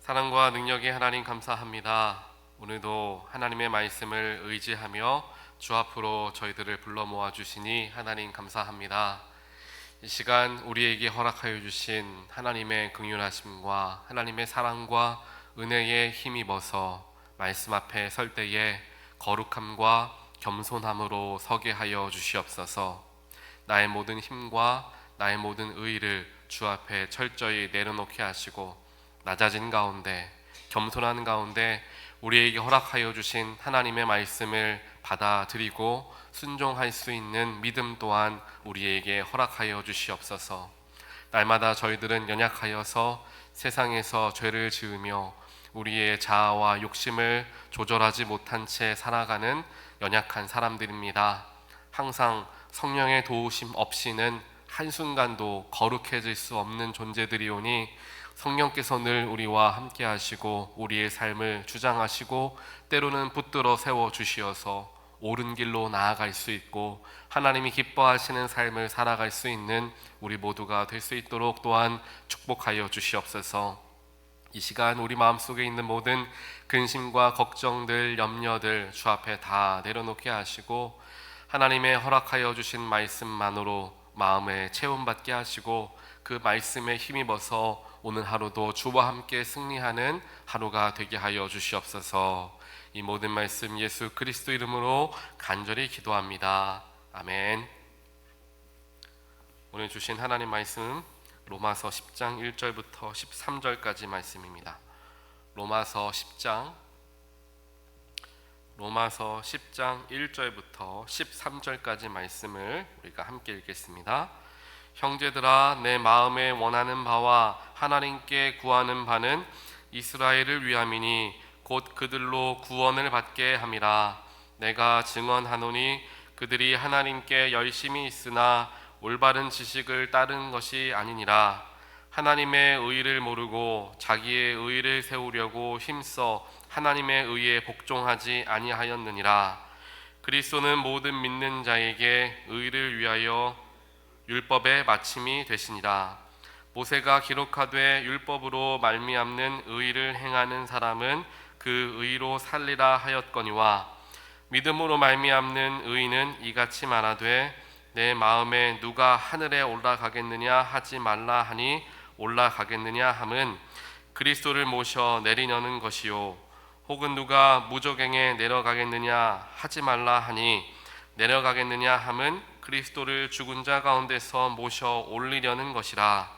사랑과 능력의 하나님 감사합니다. 오늘도 하나님의 말씀을 의지하며 주 앞으로 저희들을 불러 모아 주시니 하나님 감사합니다. 이 시간 우리에게 허락하여 주신 하나님의 긍휼하심과 하나님의 사랑과 은혜에 힘입어서 말씀 앞에 설 때에 거룩함과 겸손함으로 서게 하여 주시옵소서. 나의 모든 힘과 나의 모든 의의를 주 앞에 철저히 내려놓게 하시고 낮아진 가운데 겸손한 가운데 우리에게 허락하여 주신 하나님의 말씀을 받아들이고 순종할 수 있는 믿음 또한 우리에게 허락하여 주시옵소서. 날마다 저희들은 연약하여서 세상에서 죄를 지으며 우리의 자아와 욕심을 조절하지 못한 채 살아가는 연약한 사람들입니다. 항상 성령의 도우심 없이는 한순간도 거룩해질 수 없는 존재들이오니 성령께서 늘 우리와 함께 하시고 우리의 삶을 주장하시고 때로는 붙들어 세워 주시어서 옳은 길로 나아갈 수 있고 하나님이 기뻐하시는 삶을 살아갈 수 있는 우리 모두가 될 수 있도록 또한 축복하여 주시옵소서. 이 시간 우리 마음속에 있는 모든 근심과 걱정들, 염려들 주 앞에 다 내려놓게 하시고 하나님의 허락하여 주신 말씀만으로 마음에 채움받게 하시고 그 말씀에 힘입어서 오늘 하루도 주와 함께 승리하는 하루가 되게 하여 주시옵소서. 이 모든 말씀 예수 그리스도 이름으로 간절히 기도합니다. 아멘. 오늘 주신 하나님 말씀 로마서 10장 1절부터 13절까지 말씀입니다. 로마서 10장 1절부터 13절까지 말씀을 우리가 함께 읽겠습니다. 형제들아, 내 마음에 원하는 바와 하나님께 구하는 바는 이스라엘을 위함이니 곧 그들로 구원을 받게 함이라. 내가 증언하노니 그들이 하나님께 열심히 있으나 올바른 지식을 따른 것이 아니니라. 하나님의 의를 모르고 자기의 의를 세우려고 힘써 하나님의 의에 복종하지 아니하였느니라. 그리스도는 모든 믿는 자에게 의를 위하여 율법의 마침이 되시니라. 모세가 기록하되 율법으로 말미암는 의를 행하는 사람은 그 의로 살리라 하였거니와 믿음으로 말미암는 의는 이같이 말하되 내 마음에 누가 하늘에 올라가겠느냐 하지 말라 하니 올라가겠느냐 함은 그리스도를 모셔 내리려는 것이요 혹은 누가 무저갱에 내려가겠느냐 하지 말라 하니 내려가겠느냐 함은 그리스도를 죽은 자 가운데서 모셔 올리려는 것이라.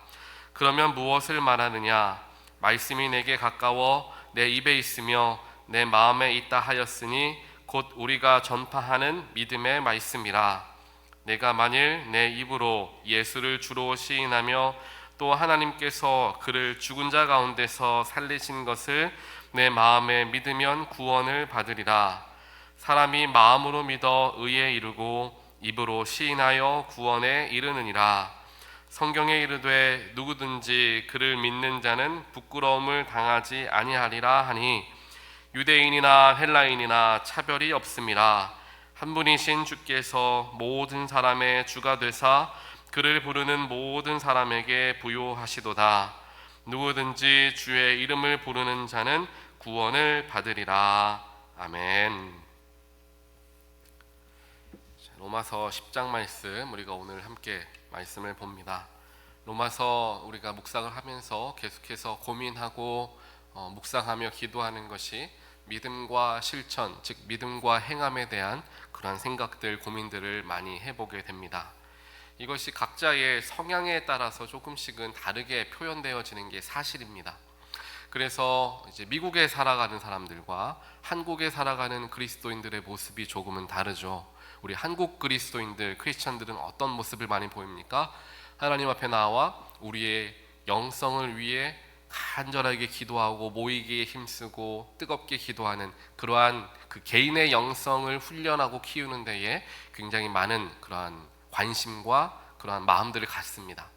그러면 무엇을 말하느냐? 말씀이 내게 가까워 내 입에 있으며 내 마음에 있다 하였으니 곧 우리가 전파하는 믿음의 말씀이라. 내가 만일 내 입으로 예수를 주로 시인하며 또 하나님께서 그를 죽은 자 가운데서 살리신 것을 내 마음에 믿으면 구원을 받으리라. 사람이 마음으로 믿어 의에 이르고 입으로 시인하여 구원에 이르느니라. 성경에 이르되 누구든지 그를 믿는 자는 부끄러움을 당하지 아니하리라 하니 유대인이나 헬라인이나 차별이 없음이라. 한 분이신 주께서 모든 사람의 주가 되사 그를 부르는 모든 사람에게 부요하시도다. 누구든지 주의 이름을 부르는 자는 구원을 받으리라. 아멘. 로마서 10장 말씀 우리가 오늘 함께 말씀을 봅니다. 로마서 우리가 묵상을 하면서 계속해서 고민하고 묵상하며 기도하는 것이 믿음과 실천, 즉 믿음과 행함에 대한 그러한 생각들, 고민들을 많이 해보게 됩니다. 이것이 각자의 성향에 따라서 조금씩은 다르게 표현되어지는 게 사실입니다. 그래서 이제 미국에 살아가는 사람들과 한국에 살아가는 그리스도인들의 모습이 조금은 다르죠. 우리 한국 그리스도인들, 크리스천들은 어떤 모습을 많이 보입니까? 하나님 앞에 나와 우리의 영성을 위해 간절하게 기도하고 모이기에 힘쓰고 뜨겁게 기도하는 그러한 그 개인의 영성을 훈련하고 키우는 데에 굉장히 많은 그러한 관심과 그러한 마음들을 갖습니다.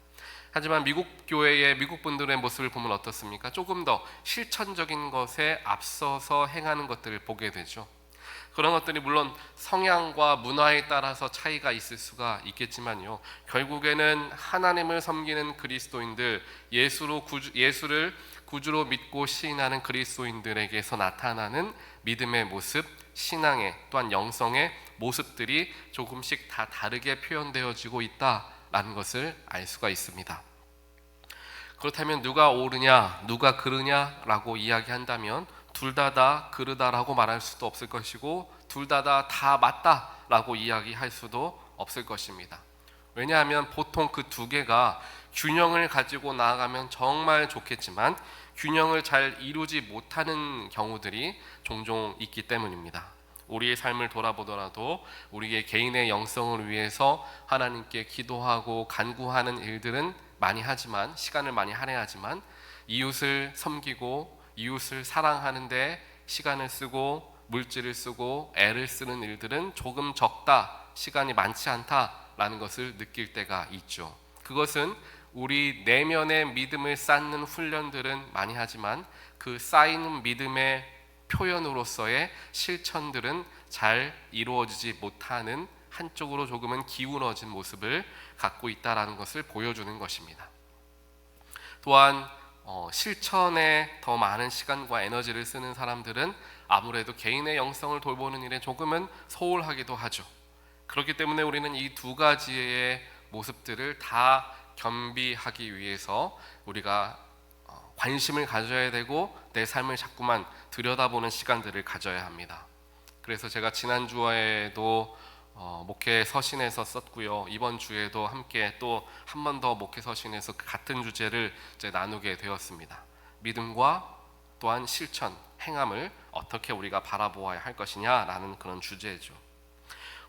하지만 미국 교회의 미국 분들의 모습을 보면 어떻습니까? 조금 더 실천적인 것에 앞서서 행하는 것들을 보게 되죠. 그런 것들이 물론 성향과 문화에 따라서 차이가 있을 수가 있겠지만요, 결국에는 하나님을 섬기는 그리스도인들, 예수를 구주로 믿고 시인하는 그리스도인들에게서 나타나는 믿음의 모습, 신앙의 또한 영성의 모습들이 조금씩 다 다르게 표현되어지고 있다라는 것을 알 수가 있습니다. 그렇다면 누가 옳으냐, 누가 그르냐라고 이야기한다면 둘 다 그르다라고 말할 수도 없을 것이고 둘 다 맞다라고 이야기할 수도 없을 것입니다. 왜냐하면 보통 그 두 개가 균형을 가지고 나아가면 정말 좋겠지만 균형을 잘 이루지 못하는 경우들이 종종 있기 때문입니다. 우리의 삶을 돌아보더라도 우리의 개인의 영성을 위해서 하나님께 기도하고 간구하는 일들은 많이 하지만, 시간을 많이 할애하지만 이웃을 섬기고 이웃을 사랑하는데 시간을 쓰고 물질을 쓰고 애를 쓰는 일들은 조금 적다, 시간이 많지 않다라는 것을 느낄 때가 있죠. 그것은 우리 내면의 믿음을 쌓는 훈련들은 많이 하지만 그 쌓이는 믿음의 표현으로서의 실천들은 잘 이루어지지 못하는, 한쪽으로 조금은 기울어진 모습을 갖고 있다는 것을 보여주는 것입니다. 또한 실천에 더 많은 시간과 에너지를 쓰는 사람들은 아무래도 개인의 영성을 돌보는 일에 조금은 소홀하기도 하죠. 그렇기 때문에 우리는 이 두 가지의 모습들을 다 겸비하기 위해서 우리가 관심을 가져야 되고 내 삶을 자꾸만 들여다보는 시간들을 가져야 합니다. 그래서 제가 지난주에도 목회 서신에서 썼고요. 이번 주에도 함께 또 한 번 더 목회 서신에서 같은 주제를 이제 나누게 되었습니다. 믿음과 또한 실천, 행함을 어떻게 우리가 바라보아야 할 것이냐라는 그런 주제죠.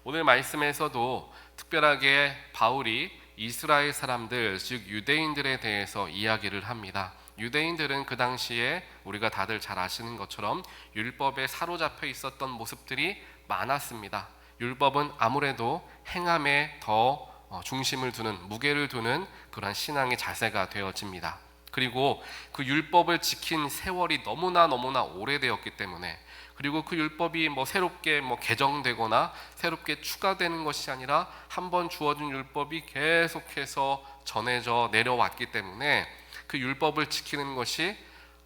오늘 말씀에서도 특별하게 바울이 이스라엘 사람들, 즉 유대인들에 대해서 이야기를 합니다. 유대인들은 그 당시에 우리가 다들 잘 아시는 것처럼 율법에 사로잡혀 있었던 모습들이 많았습니다. 율법은 아무래도 행함에 더 중심을 두는, 무게를 두는 그런 신앙의 자세가 되어집니다. 그리고 그 율법을 지킨 세월이 너무나 오래되었기 때문에, 그리고 그 율법이 새롭게 개정되거나 새롭게 추가되는 것이 아니라 한번 주어진 율법이 계속해서 전해져 내려왔기 때문에 그 율법을 지키는 것이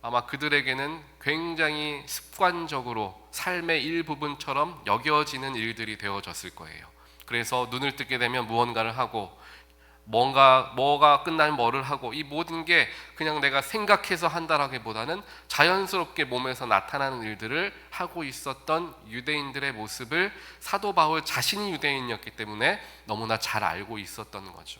아마 그들에게는 굉장히 습관적으로 삶의 일부분처럼 여겨지는 일들이 되어졌을 거예요. 그래서 눈을 뜨게 되면 무언가를 하고, 뭐가 끝나면 뭐를 하고, 이 모든 게 그냥 내가 생각해서 한다라기보다는 자연스럽게 몸에서 나타나는 일들을 하고 있었던 유대인들의 모습을 사도 바울 자신이 유대인이었기 때문에 너무나 잘 알고 있었던 거죠.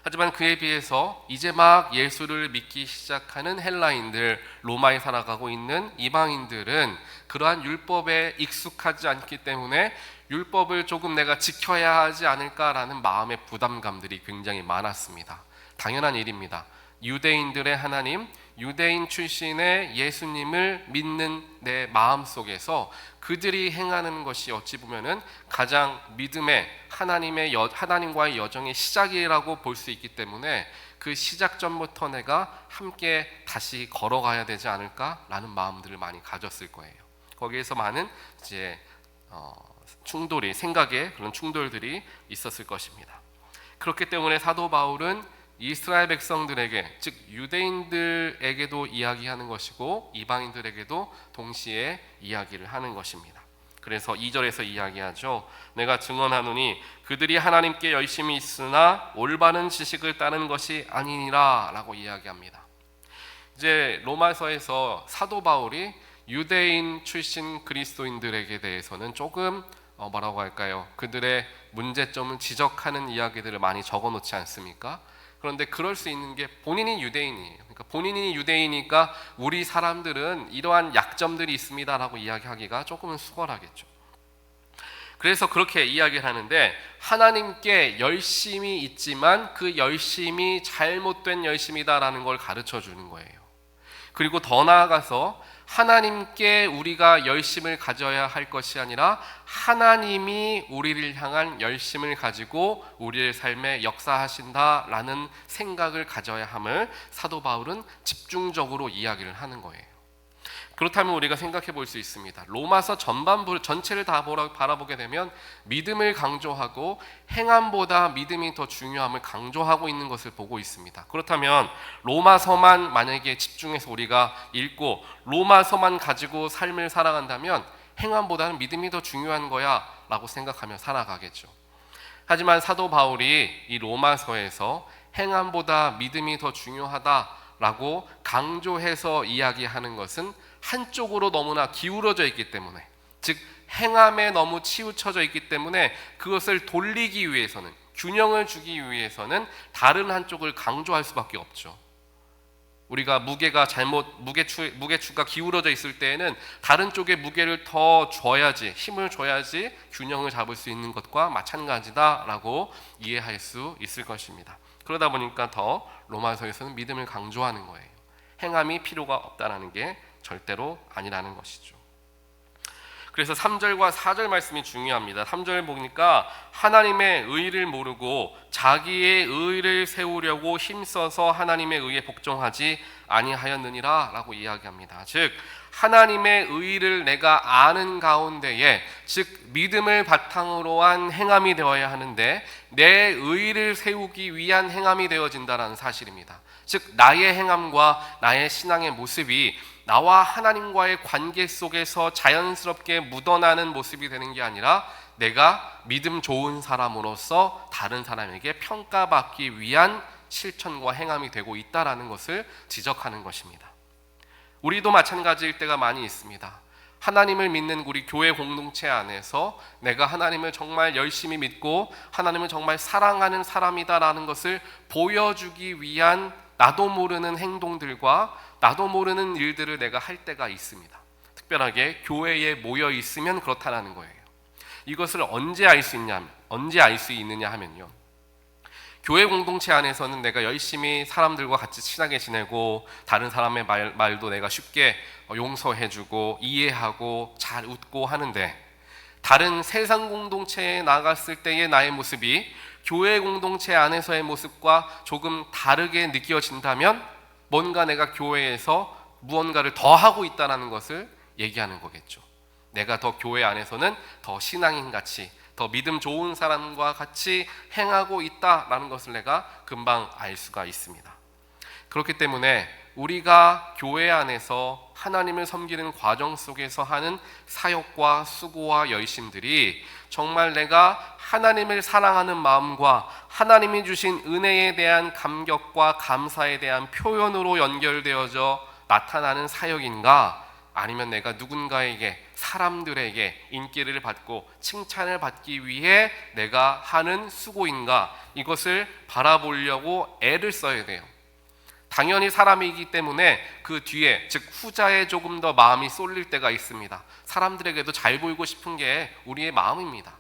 하지만 그에 비해서 이제 막 예수를 믿기 시작하는 헬라인들, 로마에 살아가고 있는 이방인들은 그러한 율법에 익숙하지 않기 때문에 율법을 조금 내가 지켜야 하지 않을까라는 마음의 부담감들이 굉장히 많았습니다. 당연한 일입니다. 유대인들의 하나님, 유대인 출신의 예수님을 믿는 내 마음 속에서 그들이 행하는 것이 어찌 보면은 가장 믿음의 하나님과의 여정의 시작이라고 볼 수 있기 때문에 그 시작점부터 내가 함께 다시 걸어가야 되지 않을까라는 마음들을 많이 가졌을 거예요. 거기에서 많은 이제 충돌이, 생각의 그런 충돌들이 있었을 것입니다. 그렇기 때문에 사도 바울은 이스라엘 백성들에게, 즉 유대인들에게도 이야기하는 것이고 이방인들에게도 동시에 이야기를 하는 것입니다. 그래서 2절에서 이야기하죠. 내가 증언하노니 그들이 하나님께 열심히 있으나 올바른 지식을 따르는 것이 아니니라 라고 이야기합니다. 이제 로마서에서 사도 바울이 유대인 출신 그리스도인들에게 대해서는 조금 뭐라고 할까요? 그들의 문제점을 지적하는 이야기들을 많이 적어놓지 않습니까? 그런데 그럴 수 있는 게 본인이 유대인이에요. 그러니까 본인이 유대인이니까 우리 사람들은 이러한 약점들이 있습니다라고 이야기하기가 조금은 수월하겠죠. 그래서 그렇게 이야기를 하는데, 하나님께 열심이 있지만 그 열심이 잘못된 열심이다라는 걸 가르쳐 주는 거예요. 그리고 더 나아가서 하나님께 우리가 열심을 가져야 할 것이 아니라 하나님이 우리를 향한 열심을 가지고 우리의 삶에 역사하신다라는 생각을 가져야 함을 사도 바울은 집중적으로 이야기를 하는 거예요. 그렇다면 우리가 생각해 볼 수 있습니다. 로마서 전체를 다 바라보게 되면 믿음을 강조하고 행함보다 믿음이 더 중요함을 강조하고 있는 것을 보고 있습니다. 그렇다면 로마서만 만약에 집중해서 우리가 읽고 로마서만 가지고 삶을 살아간다면 행함보다는 믿음이 더 중요한 거야 라고 생각하며 살아가겠죠. 하지만 사도 바울이 이 로마서에서 행함보다 믿음이 더 중요하다라고 강조해서 이야기하는 것은 한쪽으로 너무나 기울어져 있기 때문에, 즉 행함에 너무 치우쳐져 있기 때문에 그것을 돌리기 위해서는, 균형을 주기 위해서는 다른 한쪽을 강조할 수밖에 없죠. 우리가 무게추가 기울어져 있을 때에는 다른 쪽에 무게를 더 줘야지, 힘을 줘야지 균형을 잡을 수 있는 것과 마찬가지다라고 이해할 수 있을 것입니다. 그러다 보니까 더 로마서에서는 믿음을 강조하는 거예요. 행함이 필요가 없다라는 게 절대로 아니라는 것이죠. 그래서 3절과 4절 말씀이 중요합니다. 3절 보니까 하나님의 의를 모르고 자기의 의를 세우려고 힘써서 하나님의 의에 복종하지 아니하였느니라 라고 이야기합니다. 즉 하나님의 의를 내가 아는 가운데에, 즉 믿음을 바탕으로 한 행함이 되어야 하는데 내 의를 세우기 위한 행함이 되어진다는 사실입니다. 즉 나의 행함과 나의 신앙의 모습이 나와 하나님과의 관계 속에서 자연스럽게 묻어나는 모습이 되는 게 아니라 내가 믿음 좋은 사람으로서 다른 사람에게 평가받기 위한 실천과 행함이 되고 있다라는 것을 지적하는 것입니다. 우리도 마찬가지일 때가 많이 있습니다. 하나님을 믿는 우리 교회 공동체 안에서 내가 하나님을 정말 열심히 믿고 하나님을 정말 사랑하는 사람이다라는 것을 보여주기 위한 나도 모르는 행동들과 나도 모르는 일들을 내가 할 때가 있습니다. 특별하게 교회에 모여 있으면 그렇다는 거예요. 이것을 언제 알 수 있느냐 하면요, 교회 공동체 안에서는 내가 열심히 사람들과 같이 친하게 지내고 다른 사람의 말도 내가 쉽게 용서해주고 이해하고 잘 웃고 하는데, 다른 세상 공동체에 나갔을 때의 나의 모습이 교회 공동체 안에서의 모습과 조금 다르게 느껴진다면 뭔가 내가 교회에서 무언가를 더 하고 있다는 것을 얘기하는 거겠죠. 내가 더 교회 안에서는 더 신앙인같이, 더 믿음 좋은 사람과 같이 행하고 있다라는 것을 내가 금방 알 수가 있습니다. 그렇기 때문에 우리가 교회 안에서 하나님을 섬기는 과정 속에서 하는 사역과 수고와 열심들이 정말 내가 하나님을 사랑하는 마음과 하나님이 주신 은혜에 대한 감격과 감사에 대한 표현으로 연결되어져 나타나는 사역인가, 아니면 내가 누군가에게, 사람들에게 인기를 받고 칭찬을 받기 위해 내가 하는 수고인가, 이것을 바라보려고 애를 써야 돼요. 당연히 사람이기 때문에 그 뒤에, 즉 후자에 조금 더 마음이 쏠릴 때가 있습니다. 사람들에게도 잘 보이고 싶은 게 우리의 마음입니다.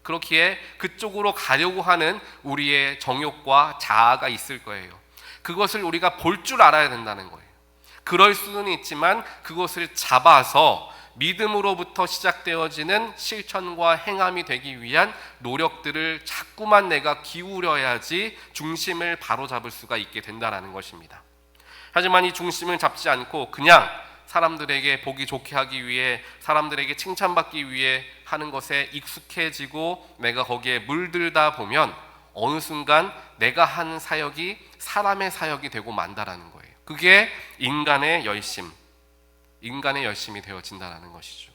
그렇기에 그쪽으로 가려고 하는 우리의 정욕과 자아가 있을 거예요. 그것을 우리가 볼 줄 알아야 된다는 거예요. 그럴 수는 있지만 그것을 잡아서 믿음으로부터 시작되어지는 실천과 행함이 되기 위한 노력들을 자꾸만 내가 기울여야지 중심을 바로잡을 수가 있게 된다는 것입니다. 하지만 이 중심을 잡지 않고 그냥 사람들에게 보기 좋게 하기 위해, 사람들에게 칭찬받기 위해 하는 것에 익숙해지고 내가 거기에 물들다 보면 어느 순간 내가 하는 사역이 사람의 사역이 되고 만다라는 거예요. 그게 인간의 열심이 되어진다는 것이죠.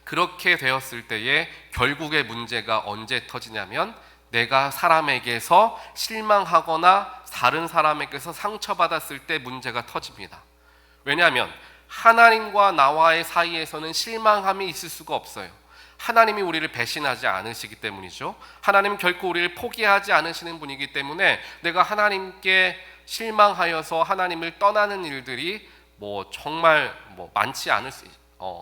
그렇게 되었을 때에 결국의 문제가 언제 터지냐면 내가 사람에게서 실망하거나 다른 사람에게서 상처받았을 때 문제가 터집니다. 왜냐하면 하나님과 나와의 사이에서는 실망함이 있을 수가 없어요. 하나님이 우리를 배신하지 않으시기 때문이죠. 하나님은 결코 우리를 포기하지 않으시는 분이기 때문에 내가 하나님께 실망하여서 하나님을 떠나는 일들이 정말 많지 않을 수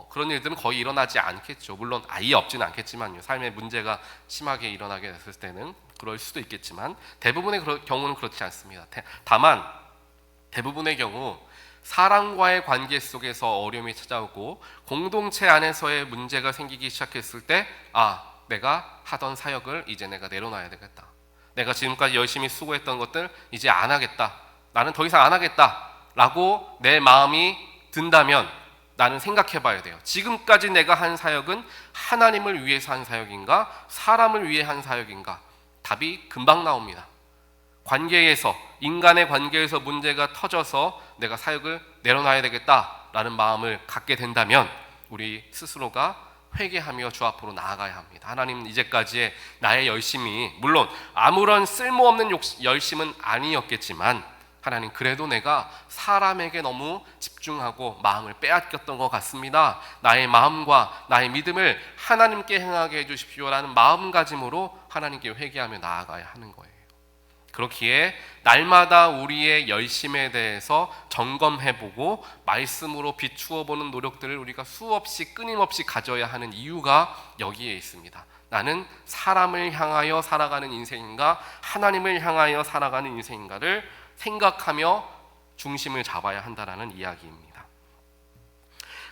그런 일들은 거의 일어나지 않겠죠. 물론 아예 없지는 않겠지만요. 삶의 문제가 심하게 일어나게 됐을 때는 그럴 수도 있겠지만 대부분의 경우는 그렇지 않습니다. 다만 대부분의 경우 사람과의 관계 속에서 어려움이 찾아오고 공동체 안에서의 문제가 생기기 시작했을 때 내가 하던 사역을 이제 내가 내려놔야 되겠다. 내가 지금까지 열심히 수고했던 것들 이제 안 하겠다. 나는 더 이상 안 하겠다 라고 내 마음이 든다면 나는 생각해 봐야 돼요. 지금까지 내가 한 사역은 하나님을 위해서 한 사역인가? 사람을 위해 한 사역인가? 답이 금방 나옵니다. 관계에서, 인간의 관계에서 문제가 터져서 내가 사역을 내려놔야 되겠다라는 마음을 갖게 된다면 우리 스스로가 회개하며 주 앞으로 나아가야 합니다. 하나님, 이제까지의 나의 열심이 물론 아무런 쓸모없는 열심은 아니었겠지만 하나님, 그래도 내가 사람에게 너무 집중하고 마음을 빼앗겼던 것 같습니다. 나의 마음과 나의 믿음을 하나님께 행하게 해주십시오라는 마음가짐으로 하나님께 회개하며 나아가야 하는 거예요. 그렇기에 날마다 우리의 열심에 대해서 점검해보고 말씀으로 비추어보는 노력들을 우리가 수없이 끊임없이 가져야 하는 이유가 여기에 있습니다. 나는 사람을 향하여 살아가는 인생인가, 하나님을 향하여 살아가는 인생인가를 생각하며 중심을 잡아야 한다는 이야기입니다.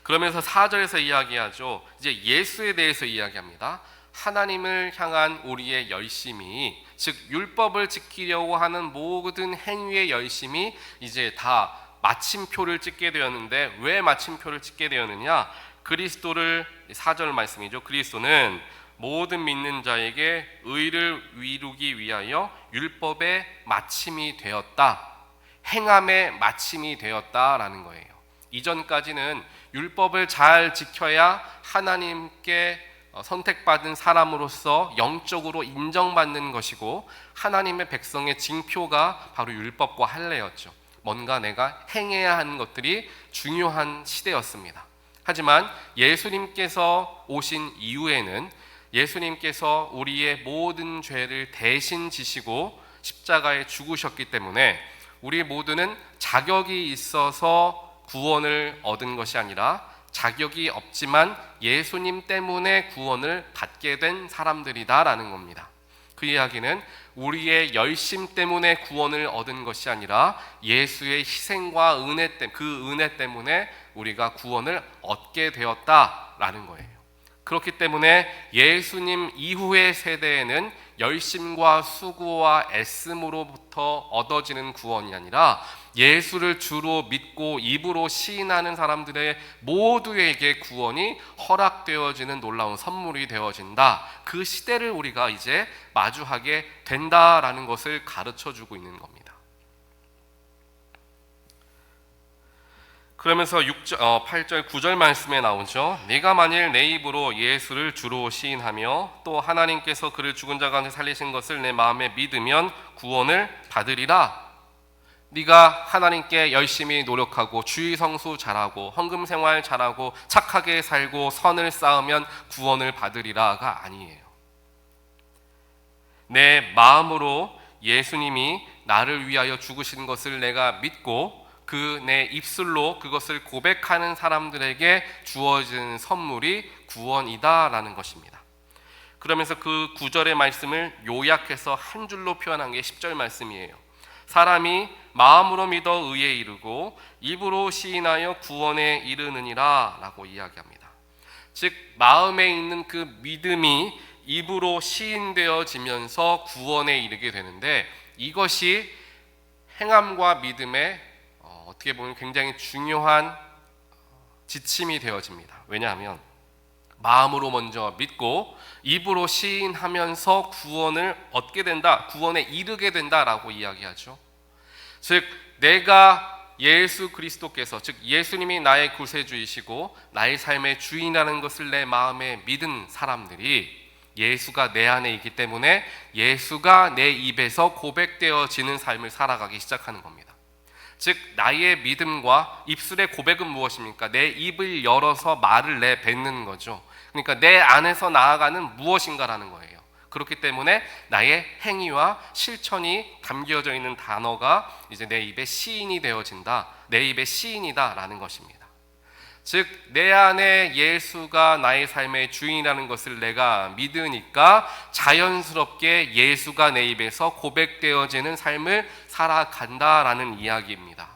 그러면서 4절에서 이야기하죠. 이제 예수에 대해서 이야기합니다. 하나님을 향한 우리의 열심이, 즉 율법을 지키려고 하는 모든 행위의 열심이 이제 다 마침표를 찍게 되었는데, 왜 마침표를 찍게 되었느냐? 그리스도를, 4절 말씀이죠. 그리스도는 모든 믿는 자에게 의를 이루기 위하여 율법의 마침이 되었다, 행함의 마침이 되었다라는 거예요. 이전까지는 율법을 잘 지켜야 하나님께 선택받은 사람으로서 영적으로 인정받는 것이고, 하나님의 백성의 징표가 바로 율법과 할례였죠. 뭔가 내가 행해야 하는 것들이 중요한 시대였습니다. 하지만 예수님께서 오신 이후에는 예수님께서 우리의 모든 죄를 대신 지시고 십자가에 죽으셨기 때문에 우리 모두는 자격이 있어서 구원을 얻은 것이 아니라 자격이 없지만 예수님 때문에 구원을 받게 된 사람들이다라는 겁니다. 그 이야기는 우리의 열심 때문에 구원을 얻은 것이 아니라 예수의 희생과 은혜 때문에, 그 은혜 때문에 우리가 구원을 얻게 되었다라는 거예요. 그렇기 때문에 예수님 이후의 세대에는 열심과 수고와 애씀으로부터 얻어지는 구원이 아니라 예수를 주로 믿고 입으로 시인하는 사람들의 모두에게 구원이 허락되어지는 놀라운 선물이 되어진다. 그 시대를 우리가 이제 마주하게 된다라는 것을 가르쳐주고 있는 겁니다. 그러면서 8절 9절 말씀에 나오죠. 네가 만일 내 입으로 예수를 주로 시인하며 또 하나님께서 그를 죽은 자 가운데 살리신 것을 내 마음에 믿으면 구원을 받으리라. 네가 하나님께 열심히 노력하고 주의 성수 잘하고 헌금 생활 잘하고 착하게 살고 선을 쌓으면 구원을 받으리라가 아니에요. 내 마음으로 예수님이 나를 위하여 죽으신 것을 내가 믿고 그 내 입술로 그것을 고백하는 사람들에게 주어진 선물이 구원이다라는 것입니다. 그러면서 그 9절의 말씀을 요약해서 한 줄로 표현한 게 10절 말씀이에요. 사람이 마음으로 믿어 의에 이르고 입으로 시인하여 구원에 이르느니라 라고 이야기합니다. 즉 마음에 있는 그 믿음이 입으로 시인되어지면서 구원에 이르게 되는데, 이것이 행함과 믿음의 어떻게 보면 굉장히 중요한 지침이 되어집니다. 왜냐하면 마음으로 먼저 믿고 입으로 시인하면서 구원을 얻게 된다, 구원에 이르게 된다라고 이야기하죠. 즉 내가 예수 그리스도께서, 즉 예수님이 나의 구세주이시고 나의 삶의 주인이라는 것을 내 마음에 믿은 사람들이 예수가 내 안에 있기 때문에 예수가 내 입에서 고백되어지는 삶을 살아가기 시작하는 겁니다. 즉 나의 믿음과 입술의 고백은 무엇입니까? 내 입을 열어서 말을 내뱉는 거죠. 그러니까 내 안에서 나아가는 무엇인가라는 거예요. 그렇기 때문에 나의 행위와 실천이 담겨져 있는 단어가 이제 내 입의 시인이 되어진다, 내 입의 시인이다라는 것입니다. 즉 내 안에 예수가 나의 삶의 주인이라는 것을 내가 믿으니까 자연스럽게 예수가 내 입에서 고백되어지는 삶을 살아간다라는 이야기입니다.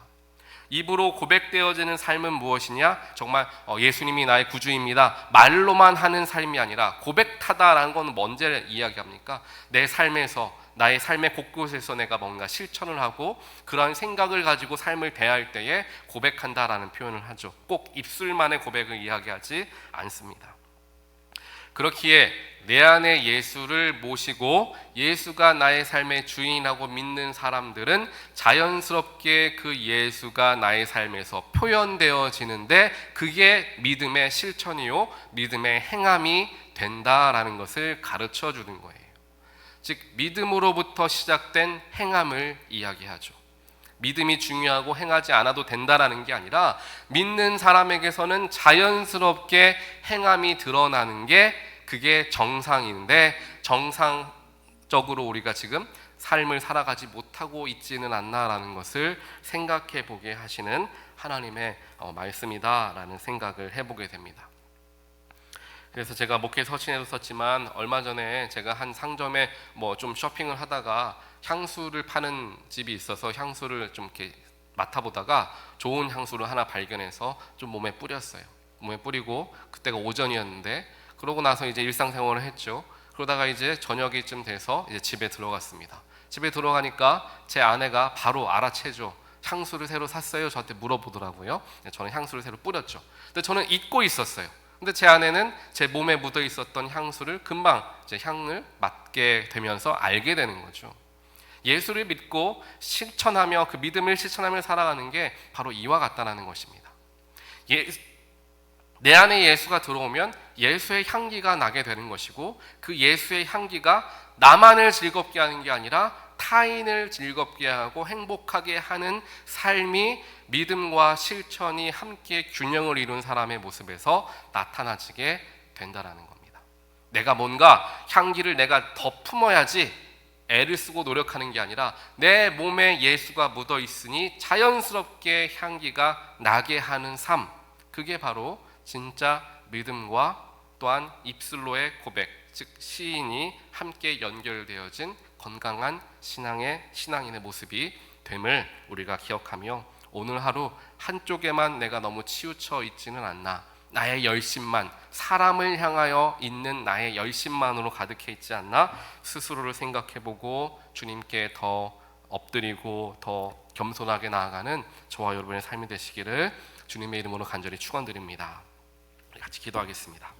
입으로 고백되어지는 삶은 무엇이냐? 정말 예수님이 나의 구주입니다 말로만 하는 삶이 아니라, 고백하다라는 건 뭔지 이야기합니까? 내 삶에서 나의 삶의 곳곳에서 내가 뭔가 실천을 하고 그러한 생각을 가지고 삶을 대할 때에 고백한다라는 표현을 하죠. 꼭 입술만의 고백을 이야기하지 않습니다. 그렇기에 내 안에 예수를 모시고 예수가 나의 삶의 주인이라고 믿는 사람들은 자연스럽게 그 예수가 나의 삶에서 표현되어지는데 그게 믿음의 실천이요 믿음의 행함이 된다라는 것을 가르쳐 주는 거예요. 즉 믿음으로부터 시작된 행함을 이야기하죠. 믿음이 중요하고 행하지 않아도 된다라는 게 아니라 믿는 사람에게서는 자연스럽게 행함이 드러나는 게 그게 정상인데 정상적으로 우리가 지금 삶을 살아가지 못하고 있지는 않나라는 것을 생각해 보게 하시는 하나님의 말씀이다라는 생각을 해보게 됩니다. 그래서 제가 목회 서신에도 썼지만 얼마 전에 제가 한 상점에 좀 쇼핑을 하다가 향수를 파는 집이 있어서 향수를 좀 이렇게 맡아보다가 좋은 향수를 하나 발견해서 좀 몸에 뿌렸어요. 몸에 뿌리고 그때가 오전이었는데 그러고 나서 이제 일상생활을 했죠. 그러다가 이제 저녁이쯤 돼서 이제 집에 들어갔습니다. 집에 들어가니까 제 아내가 바로 알아채죠. 향수를 새로 샀어요? 저한테 물어보더라고요. 저는 향수를 새로 뿌렸죠. 근데 저는 잊고 있었어요. 근데 제 아내는 제 몸에 묻어 있었던 향수를 금방 제 향을 맡게 되면서 알게 되는 거죠. 예수를 믿고 실천하며 그 믿음을 실천하며 살아가는 게 바로 이와 같다는 것입니다. 내 안에 예수가 들어오면 예수의 향기가 나게 되는 것이고 그 예수의 향기가 나만을 즐겁게 하는 게 아니라 타인을 즐겁게 하고 행복하게 하는 삶이 믿음과 실천이 함께 균형을 이룬 사람의 모습에서 나타나지게 된다라는 겁니다. 내가 뭔가 향기를 내가 더 품어야지 애를 쓰고 노력하는 게 아니라 내 몸에 예수가 묻어 있으니 자연스럽게 향기가 나게 하는 삶, 그게 바로 진짜 믿음과 또한 입술로의 고백, 즉 시인이 함께 연결되어진 건강한 신앙인의 모습이 됨을 우리가 기억하며 오늘 하루 한쪽에만 내가 너무 치우쳐 있지는 않나, 나의 열심만, 사람을 향하여 있는 나의 열심만으로 가득해 있지 않나 스스로를 생각해보고 주님께 더 엎드리고 더 겸손하게 나아가는 저와 여러분의 삶이 되시기를 주님의 이름으로 간절히 축원드립니다. 같이 기도하겠습니다.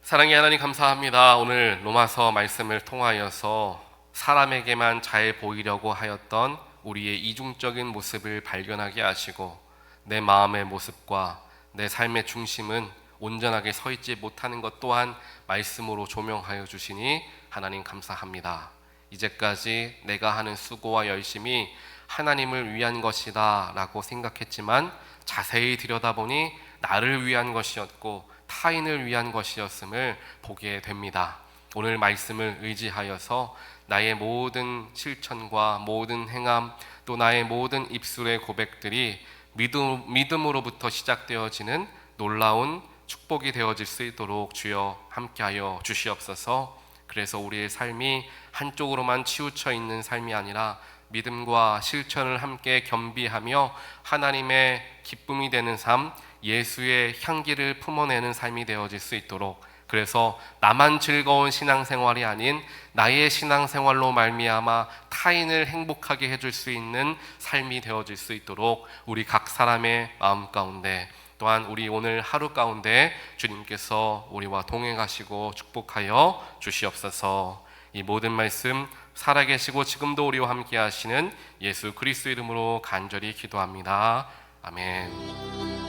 사랑의 하나님 감사합니다. 오늘 로마서 말씀을 통하여서 사람에게만 잘 보이려고 하였던 우리의 이중적인 모습을 발견하게 하시고 내 마음의 모습과 내 삶의 중심은 온전하게 서 있지 못하는 것 또한 말씀으로 조명하여 주시니 하나님 감사합니다. 이제까지 내가 하는 수고와 열심이 하나님을 위한 것이다 라고 생각했지만 자세히 들여다보니 나를 위한 것이었고 타인을 위한 것이었음을 보게 됩니다. 오늘 말씀을 의지하여서 나의 모든 실천과 모든 행함 또 나의 모든 입술의 고백들이 믿음으로부터 시작되어지는 놀라운 축복이 되어질 수 있도록 주여 함께하여 주시옵소서. 그래서 우리의 삶이 한쪽으로만 치우쳐 있는 삶이 아니라 믿음과 실천을 함께 겸비하며 하나님의 기쁨이 되는 삶, 예수의 향기를 품어내는 삶이 되어질 수 있도록, 그래서 나만 즐거운 신앙생활이 아닌 나의 신앙생활로 말미암아 타인을 행복하게 해줄 수 있는 삶이 되어질 수 있도록 우리 각 사람의 마음 가운데 또한 우리 오늘 하루 가운데 주님께서 우리와 동행하시고 축복하여 주시옵소서. 이 모든 말씀 살아계시고 지금도 우리와 함께 하시는 예수 그리스도 이름으로 간절히 기도합니다. 아멘.